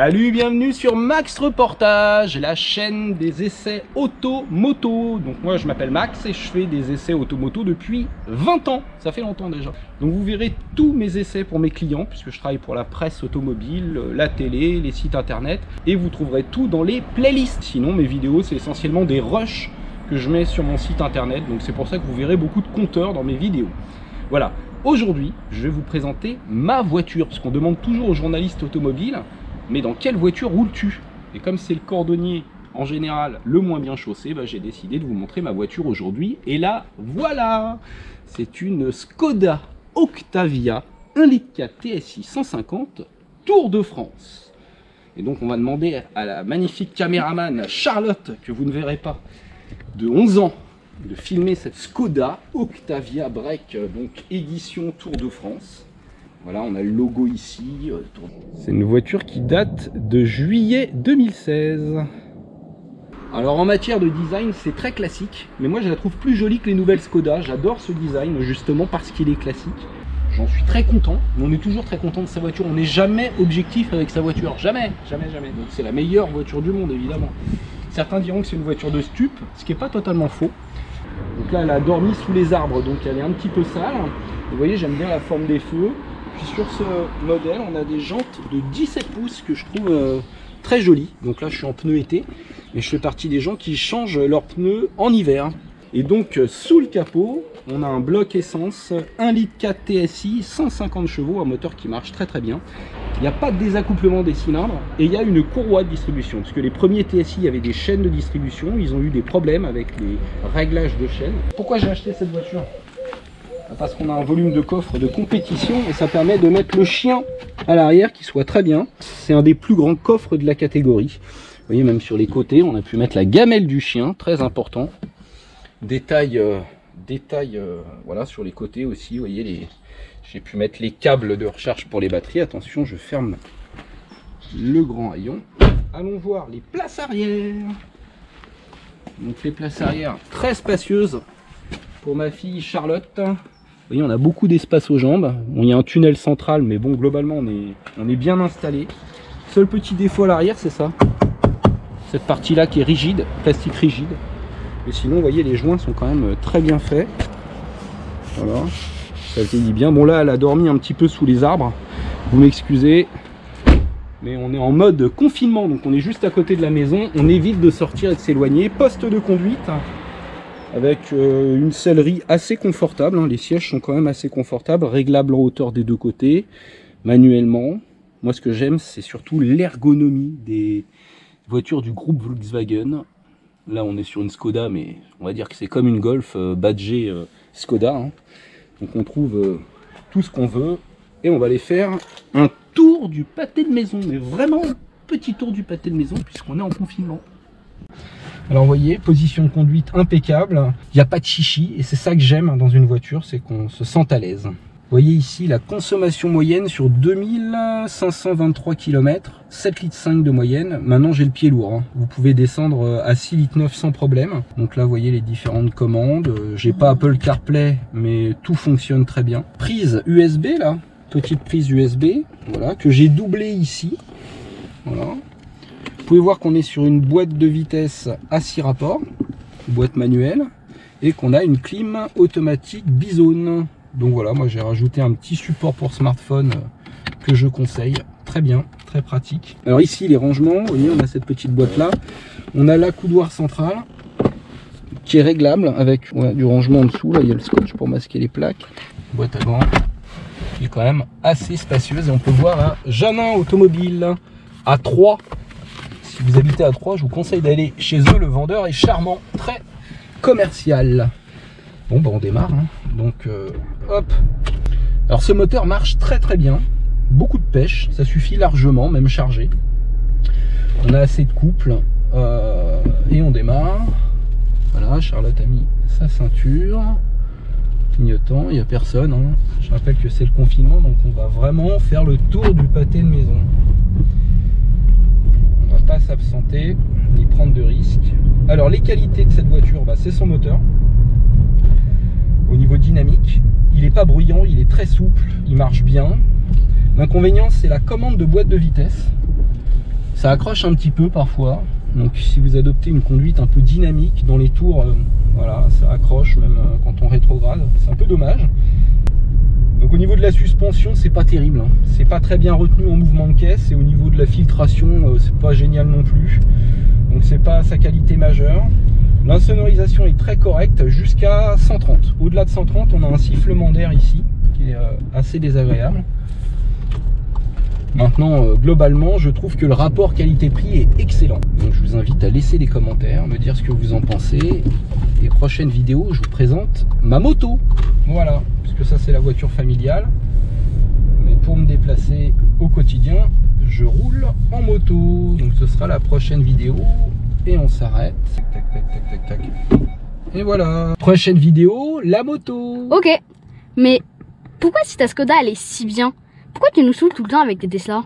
Salut, bienvenue sur Max Reportage, la chaîne des essais auto-moto. Donc moi je m'appelle Max et je fais des essais auto-moto depuis 20 ans, ça fait longtemps déjà. Donc vous verrez tous mes essais pour mes clients, puisque je travaille pour la presse automobile, la télé, les sites internet, et vous trouverez tout dans les playlists. Sinon mes vidéos c'est essentiellement des rushs que je mets sur mon site internet, donc c'est pour ça que vous verrez beaucoup de compteurs dans mes vidéos. Voilà, aujourd'hui je vais vous présenter ma voiture, parce qu'on demande toujours aux journalistes automobiles, mais dans quelle voiture roules-tu? Et comme c'est le cordonnier en général le moins bien chaussé, bah, j'ai décidé de vous montrer ma voiture aujourd'hui. Et là, voilà, c'est une Skoda Octavia 1.4 TSI 150 Tour de France. Et donc on va demander à la magnifique caméraman Charlotte, que vous ne verrez pas, de 11 ans, de filmer cette Skoda Octavia Break, donc édition Tour de France. Voilà, on a le logo ici. C'est une voiture qui date de juillet 2016. Alors en matière de design, c'est très classique, mais moi je la trouve plus jolie que les nouvelles Skoda. J'adore ce design justement parce qu'il est classique. J'en suis très content, mais on est toujours très content de sa voiture. On n'est jamais objectif avec sa voiture, jamais, jamais, jamais. Donc c'est la meilleure voiture du monde évidemment. Certains diront que c'est une voiture de stup, ce qui n'est pas totalement faux. Donc là elle a dormi sous les arbres, donc elle est un petit peu sale. Vous voyez, j'aime bien la forme des feux. Puis sur ce modèle, on a des jantes de 17 pouces que je trouve très jolies. Donc là, je suis en pneu été, mais je fais partie des gens qui changent leurs pneus en hiver. Et donc, sous le capot, on a un bloc essence 1.4 TSI, 150 chevaux, un moteur qui marche très très bien. Il n'y a pas de désaccouplement des cylindres et il y a une courroie de distribution. Parce que les premiers TSI avaient des chaînes de distribution, ils ont eu des problèmes avec les réglages de chaînes. Pourquoi j'ai acheté cette voiture ? Parce qu'on a un volume de coffre de compétition et ça permet de mettre le chien à l'arrière qui soit très bien. C'est un des plus grands coffres de la catégorie. Vous voyez, même sur les côtés, on a pu mettre la gamelle du chien, très important. Détail, voilà, sur les côtés aussi, vous voyez, j'ai pu mettre les câbles de recharge pour les batteries. Attention, je ferme le grand haillon. Allons voir les places arrière. Donc les places arrière très spacieuses pour ma fille Charlotte. Vous voyez, on a beaucoup d'espace aux jambes. Bon, il y a un tunnel central, mais bon, globalement, on est bien installé. Seul petit défaut à l'arrière, c'est ça. Cette partie-là qui est rigide, plastique rigide. Mais sinon, vous voyez, les joints sont quand même très bien faits. Voilà, ça vieillit bien. Bon, là, elle a dormi un petit peu sous les arbres. Vous m'excusez, mais on est en mode confinement, donc on est juste à côté de la maison. On évite de sortir et de s'éloigner. Poste de conduite, avec une sellerie assez confortable, hein. Les sièges sont quand même assez confortables, réglables en hauteur des deux côtés, manuellement. Moi ce que j'aime c'est surtout l'ergonomie des voitures du groupe Volkswagen. Là on est sur une Skoda, mais on va dire que c'est comme une Golf badgée Skoda, hein. Donc on trouve tout ce qu'on veut et on va aller faire un tour du pâté de maison, mais vraiment un petit tour du pâté de maison puisqu'on est en confinement. Alors vous voyez, position de conduite impeccable, il n'y a pas de chichi et c'est ça que j'aime dans une voiture, c'est qu'on se sente à l'aise. Vous voyez ici la consommation moyenne sur 2523 km, 7,5 litres de moyenne. Maintenant j'ai le pied lourd, hein. Vous pouvez descendre à 6,9 litres sans problème. Donc là vous voyez les différentes commandes, j'ai pas Apple CarPlay mais tout fonctionne très bien. Prise USB là, petite prise USB, voilà, que j'ai doublée ici, voilà. Vous pouvez voir qu'on est sur une boîte de vitesse à 6 rapports, boîte manuelle, et qu'on a une clim automatique bizone. Donc voilà, moi j'ai rajouté un petit support pour smartphone que je conseille, très bien, très pratique. Alors ici les rangements, vous voyez, on a cette petite boîte là, on a l'accoudoir central qui est réglable avec du rangement en dessous, là il y a le scotch pour masquer les plaques, boîte à gants qui est quand même assez spacieuse et on peut voir un Janin Automobile à 3. Si vous habitez à Troyes, je vous conseille d'aller chez eux, le vendeur est charmant, très commercial. Bon, bah on démarre, hein. Donc hop. Alors ce moteur marche très très bien, beaucoup de pêche, ça suffit largement, même chargé. On a assez de couple et on démarre. Voilà, Charlotte a mis sa ceinture, clignotant, il n'y a personne, hein. Je rappelle que c'est le confinement, donc on va vraiment faire le tour du pâté de maison. Pas s'absenter ni prendre de risques. Alors les qualités de cette voiture, bah, c'est son moteur. Au niveau dynamique, il n'est pas bruyant, il est très souple, il marche bien. L'inconvénient c'est la commande de boîte de vitesse. Ça accroche un petit peu parfois. Donc si vous adoptez une conduite un peu dynamique dans les tours, voilà, ça accroche même quand on rétrograde. C'est un peu dommage. Donc au niveau de la suspension, c'est pas terrible, hein. C'est pas très bien retenu en mouvement de caisse, et au niveau de la filtration, c'est pas génial non plus. Donc c'est pas sa qualité majeure. L'insonorisation est très correcte jusqu'à 130. Au-delà de 130, on a un sifflement d'air ici qui est assez désagréable. Maintenant, globalement, je trouve que le rapport qualité-prix est excellent. Donc je vous invite à laisser des commentaires, me dire ce que vous en pensez. Et prochaine vidéo, je vous présente ma moto. Voilà, puisque ça c'est la voiture familiale. Mais pour me déplacer au quotidien, je roule en moto. Donc ce sera la prochaine vidéo. Et on s'arrête. Tac, tac, tac, tac, tac, tac. Et voilà. Prochaine vidéo, la moto. Ok, mais pourquoi si ta Skoda elle est si bien, pourquoi tu nous saoules tout le temps avec tes Tesla?